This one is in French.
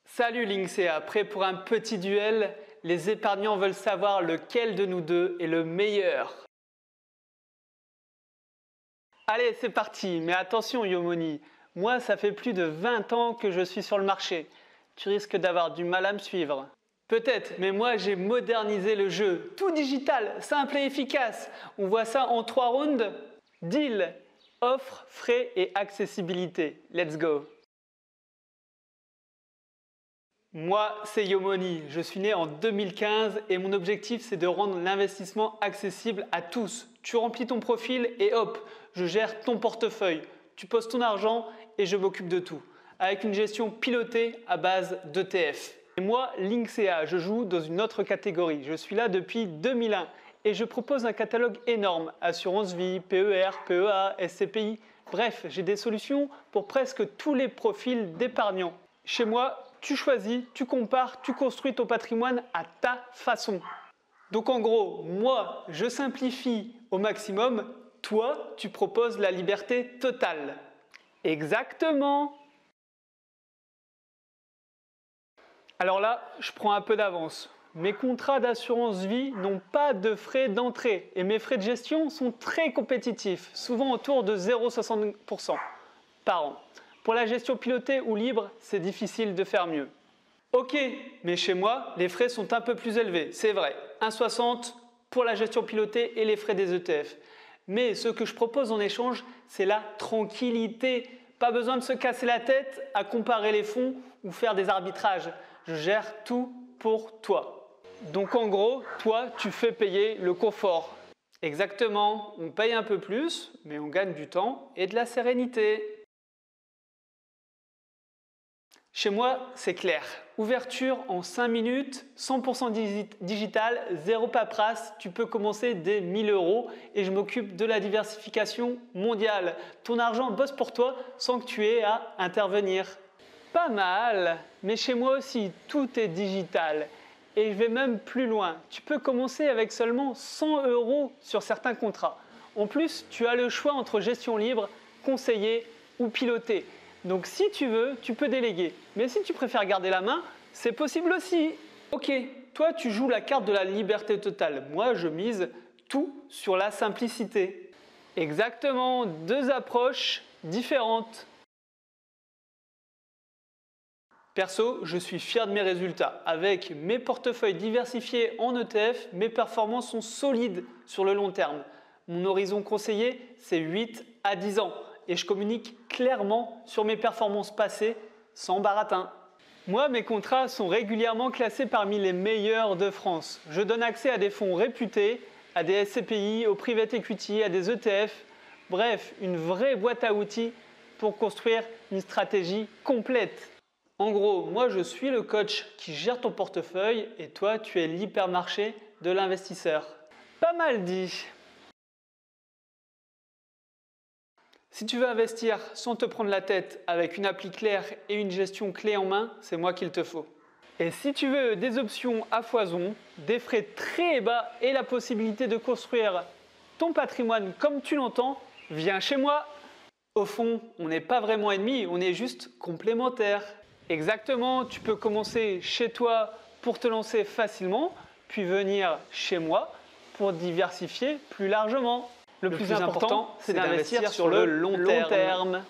Salut Linksea, prêt pour un petit duel? Les épargnants veulent savoir lequel de nous deux est le meilleur. Allez, c'est parti, mais attention Yomoni, moi ça fait plus de 20 ans que je suis sur le marché. Tu risques d'avoir du mal à me suivre. Peut-être, mais moi j'ai modernisé le jeu. Tout digital, simple et efficace. On voit ça en 3 rounds. Deal, offre, frais et accessibilité. Let's go. Moi, c'est Yomoni. Je suis né en 2015 et mon objectif, c'est de rendre l'investissement accessible à tous. Tu remplis ton profil et hop, je gère ton portefeuille. Tu poses ton argent et je m'occupe de tout. Avec une gestion pilotée à base d'ETF. Et moi, Linksea, je joue dans une autre catégorie. Je suis là depuis 2001 et je propose un catalogue énorme. Assurance vie, PER, PEA, SCPI. Bref, j'ai des solutions pour presque tous les profils d'épargnants. Chez moi, tu choisis, tu compares, tu construis ton patrimoine à ta façon. Donc en gros, moi, je simplifie au maximum. Toi, tu proposes la liberté totale. Exactement. Alors là, je prends un peu d'avance. Mes contrats d'assurance vie n'ont pas de frais d'entrée et mes frais de gestion sont très compétitifs, souvent autour de 0,60% par an. Pour la gestion pilotée ou libre, c'est difficile de faire mieux. Ok, mais chez moi, les frais sont un peu plus élevés, c'est vrai. 1,60 pour la gestion pilotée et les frais des ETF. Mais ce que je propose en échange, c'est la tranquillité. Pas besoin de se casser la tête à comparer les fonds ou faire des arbitrages. Je gère tout pour toi. Donc en gros, toi, tu fais payer le confort. Exactement, on paye un peu plus, mais on gagne du temps et de la sérénité. Chez moi, c'est clair. Ouverture en 5 minutes, 100% digital, zéro paperasse. Tu peux commencer dès 1000 € et je m'occupe de la diversification mondiale. Ton argent bosse pour toi sans que tu aies à intervenir. Pas mal, mais chez moi aussi, tout est digital. Et je vais même plus loin. Tu peux commencer avec seulement 100 € sur certains contrats. En plus, tu as le choix entre gestion libre, conseiller ou piloté. Donc si tu veux, tu peux déléguer. Mais si tu préfères garder la main, c'est possible aussi. Ok, toi tu joues la carte de la liberté totale. Moi je mise tout sur la simplicité. Exactement, deux approches différentes. Perso, je suis fier de mes résultats. Avec mes portefeuilles diversifiés en ETF, mes performances sont solides sur le long terme. Mon horizon conseillé, c'est 8 à 10 ans. Et je communique clairement sur mes performances passées sans baratin. Moi, mes contrats sont régulièrement classés parmi les meilleurs de France. Je donne accès à des fonds réputés, à des SCPI, au private equity, à des ETF. Bref, une vraie boîte à outils pour construire une stratégie complète. En gros, moi je suis le coach qui gère ton portefeuille et toi tu es l'hypermarché de l'investisseur. Pas mal dit. Si tu veux investir sans te prendre la tête avec une appli claire et une gestion clé en main, c'est moi qu'il te faut. Et si tu veux des options à foison, des frais très bas et la possibilité de construire ton patrimoine comme tu l'entends, viens chez moi. Au fond, on n'est pas vraiment ennemis, on est juste complémentaires. Exactement, tu peux commencer chez toi pour te lancer facilement, puis venir chez moi pour diversifier plus largement. Le plus important, c'est d'investir sur le long terme.